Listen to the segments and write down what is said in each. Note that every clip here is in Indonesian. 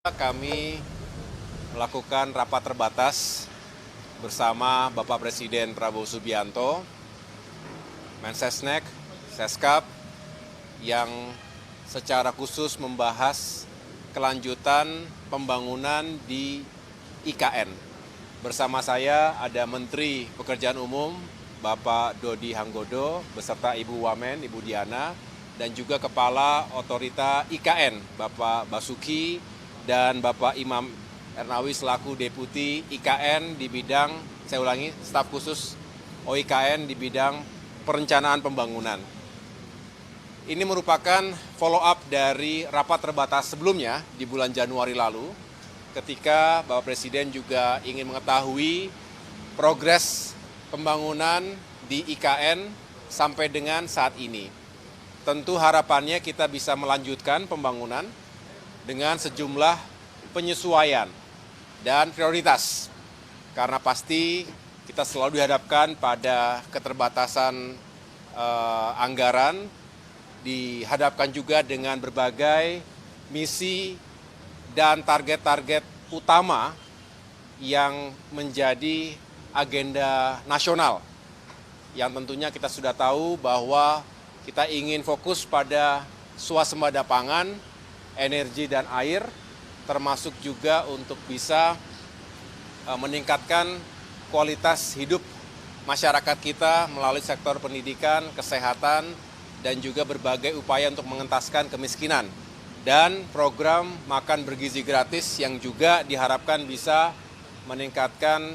Kami melakukan rapat terbatas bersama Bapak Presiden Prabowo Subianto, Mensesnek, Seskap, yang secara khusus membahas kelanjutan pembangunan di IKN. Bersama saya ada Menteri Pekerjaan Umum, Bapak Dodi Hanggodo, beserta Ibu Wamen, Ibu Diana, dan juga Kepala Otorita IKN, Bapak Basuki, dan Bapak Imam Ernawi selaku Deputi IKN di bidang, saya ulangi, staf khusus OIKN di bidang perencanaan pembangunan. Ini merupakan follow up dari rapat terbatas sebelumnya di bulan Januari lalu, ketika Bapak Presiden juga ingin mengetahui progres pembangunan di IKN sampai dengan saat ini. Tentu harapannya kita bisa melanjutkan pembangunan dengan sejumlah penyesuaian dan prioritas. Karena pasti kita selalu dihadapkan pada keterbatasan anggaran, dihadapkan juga dengan berbagai misi dan target-target utama yang menjadi agenda nasional. Yang tentunya kita sudah tahu bahwa kita ingin fokus pada swasembada pangan, energi dan air, termasuk juga untuk bisa meningkatkan kualitas hidup masyarakat kita melalui sektor pendidikan, kesehatan, dan juga berbagai upaya untuk mengentaskan kemiskinan. Dan program makan bergizi gratis yang juga diharapkan bisa meningkatkan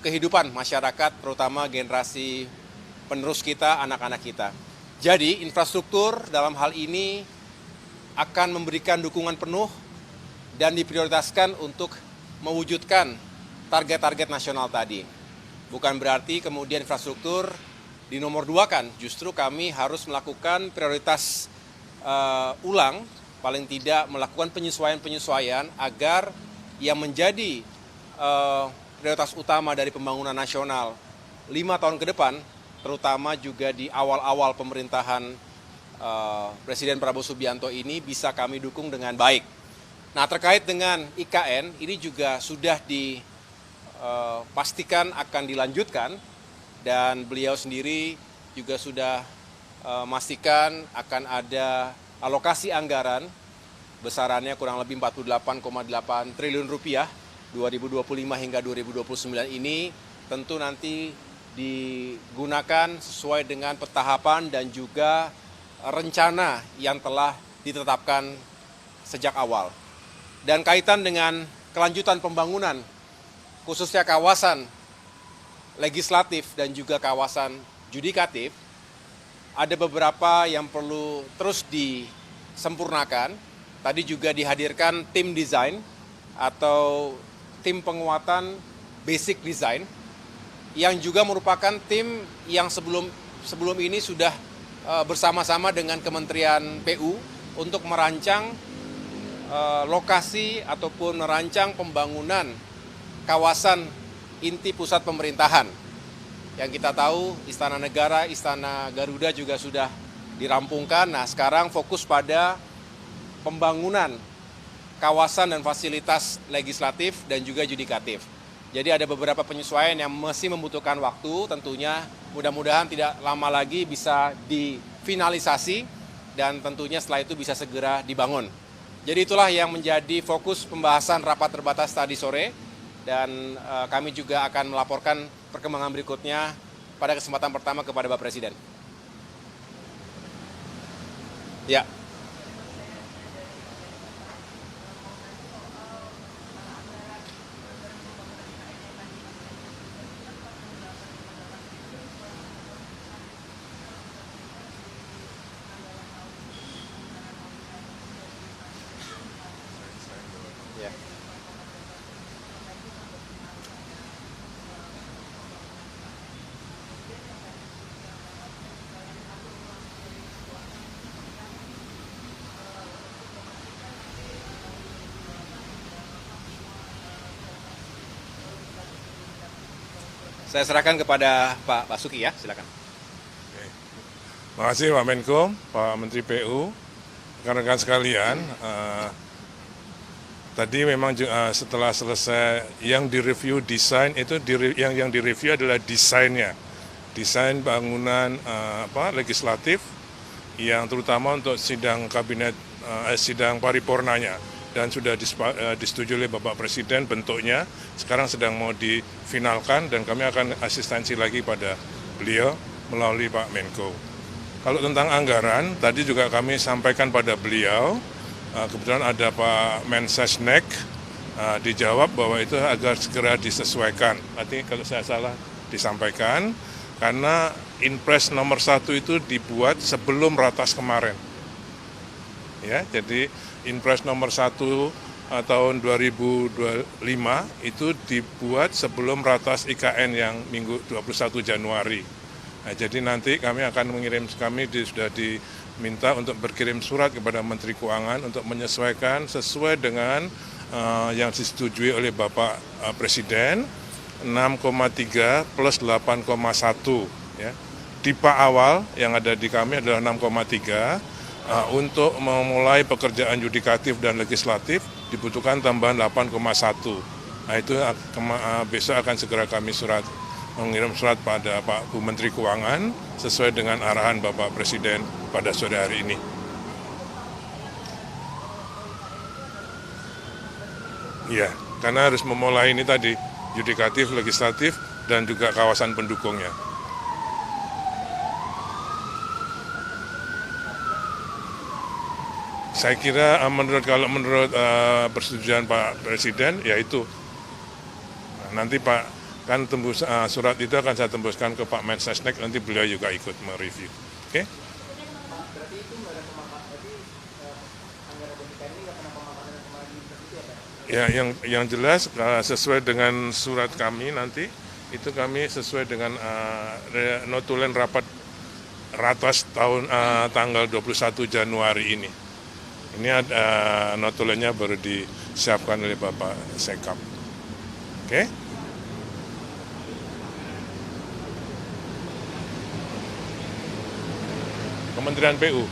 kehidupan masyarakat, terutama generasi penerus kita, anak-anak kita. Jadi infrastruktur dalam hal ini akan memberikan dukungan penuh dan diprioritaskan untuk mewujudkan target-target nasional tadi. Bukan berarti kemudian infrastruktur dinomorduakan, justru kami harus melakukan prioritas ulang, paling tidak melakukan penyesuaian-penyesuaian agar yang menjadi prioritas utama dari pembangunan nasional 5 tahun ke depan, terutama juga di awal-awal pemerintahan Presiden Prabowo Subianto ini bisa kami dukung dengan baik. Nah, terkait dengan IKN, ini juga sudah dipastikan akan dilanjutkan, dan beliau sendiri juga sudah memastikan akan ada alokasi anggaran besarannya kurang lebih 48,8 triliun rupiah 2025 hingga 2029 ini tentu nanti digunakan sesuai dengan petahapan dan juga rencana yang telah ditetapkan sejak awal. Dan kaitan dengan kelanjutan pembangunan, khususnya kawasan legislatif dan juga kawasan judikatif, ada beberapa yang perlu terus disempurnakan. Tadi juga dihadirkan tim desain atau tim penguatan basic design, yang juga merupakan tim yang sebelum ini sudah bersama-sama dengan Kementerian PU untuk merancang lokasi ataupun merancang pembangunan kawasan inti pusat pemerintahan. Yang kita tahu Istana Negara, Istana Garuda juga sudah dirampungkan. Nah, sekarang fokus pada pembangunan kawasan dan fasilitas legislatif dan juga judikatif. Jadi ada beberapa penyesuaian yang masih membutuhkan waktu, tentunya mudah-mudahan tidak lama lagi bisa difinalisasi dan tentunya setelah itu bisa segera dibangun. Jadi itulah yang menjadi fokus pembahasan rapat terbatas tadi sore, dan kami juga akan melaporkan perkembangan berikutnya pada kesempatan pertama kepada Bapak Presiden. Ya. Ya. Saya serahkan kepada Pak Basuki ya, silakan. Terima kasih Pak Menko, Pak Menteri PU, rekan-rekan sekalian. Tadi memang setelah selesai yang direview desain itu yang direview adalah desainnya, desain bangunan legislatif yang terutama untuk sidang kabinet, sidang paripurnanya, dan sudah disetujui oleh Bapak Presiden bentuknya. Sekarang sedang mau difinalkan dan kami akan asistensi lagi pada beliau melalui Pak Menko. Kalau tentang anggaran, tadi juga kami sampaikan pada beliau, kebetulan ada Pak Mensesnek, dijawab bahwa itu agar segera disesuaikan. Nanti kalau saya salah disampaikan, karena Inpres nomor 1 itu dibuat sebelum Ratas kemarin. Ya, jadi Inpres nomor 1 tahun 2025 itu dibuat sebelum Ratas IKN yang minggu 21 Januari. Nah, jadi nanti kami akan sudah diminta untuk berkirim surat kepada Menteri Keuangan untuk menyesuaikan sesuai dengan yang disetujui oleh Bapak Presiden, 6,3 plus 8,1 ya. Tipe awal yang ada di kami adalah 6,3. Untuk memulai pekerjaan yudikatif dan legislatif dibutuhkan tambahan 8,1. Nah, itu besok akan segera kami mengirim surat pada Pak Bu Menteri Keuangan sesuai dengan arahan Bapak Presiden pada sore hari ini. Ya, karena harus memulai ini tadi, yudikatif, legislatif, dan juga kawasan pendukungnya. Saya kira menurut persetujuan Pak Presiden, yaitu nanti Pak kan surat itu akan saya tembuskan ke Pak Mensesnek, nanti beliau juga ikut mereview. Oke? Ya, yang jelas sesuai dengan surat kami nanti itu kami sesuai dengan notulen rapat Ratas tanggal 21 Januari ini. Ini ada notulennya baru disiapkan oleh Bapak Sekap. Oke? Kementerian PU.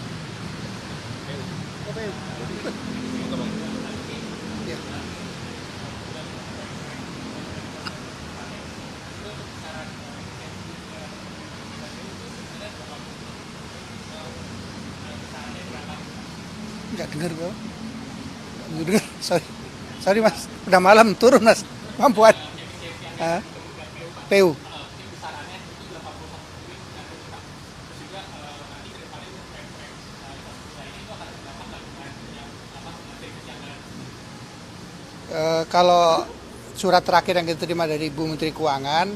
Nggak dengar kok. Nggak dengar, sorry mas, udah malam turun mas, mampuan. PU. Kalau surat terakhir yang kita terima dari Ibu Menteri Keuangan,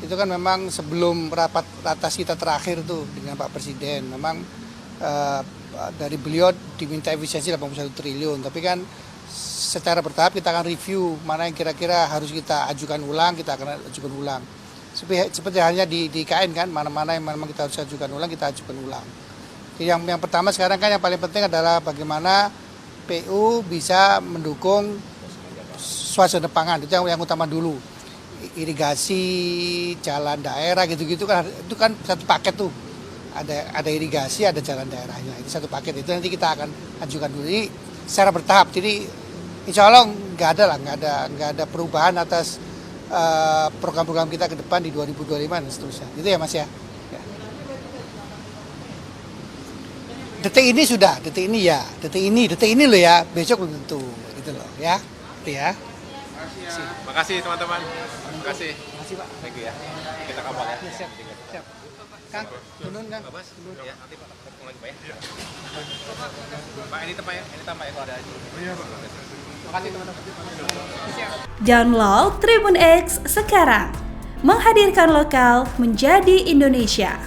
itu kan memang sebelum rapat ratas kita terakhir tuh dengan Pak Presiden, memang dari beliau diminta efisiensi 81 triliun, tapi kan secara bertahap kita akan review mana yang kira-kira harus kita ajukan ulang, kita akan ajukan ulang. Seperti halnya di IKN kan, mana-mana yang memang kita harus ajukan ulang, kita ajukan ulang. Jadi yang pertama sekarang kan yang paling penting adalah bagaimana PU bisa mendukung swasembada pangan, itu yang utama dulu. Irigasi, jalan daerah gitu-gitu kan, itu kan satu paket tuh. Ada irigasi, ada jalan daerahnya. Itu satu paket, itu nanti kita akan ajukan dulu. Ini secara bertahap. Jadi insya Allah nggak ada perubahan atas program-program kita ke depan di 2025 dan seterusnya. Gitu ya Mas ya. Detik ini sudah, detik ini loh ya, besok belum tentu, gitu loh ya. Gitu ya. Terima kasih teman-teman. Terima kasih. Terima kasih Pak. Thank you ya. Kita kabar ya. Siap. Kang, turun Kang. Mas, ya, nanti Pak ketemu lagi Pak ya. Pak, ini tempat ya, kalau ada. Iya Pak. Terima kasih teman-teman. Download Tribun X sekarang. Menghadirkan lokal menjadi Indonesia.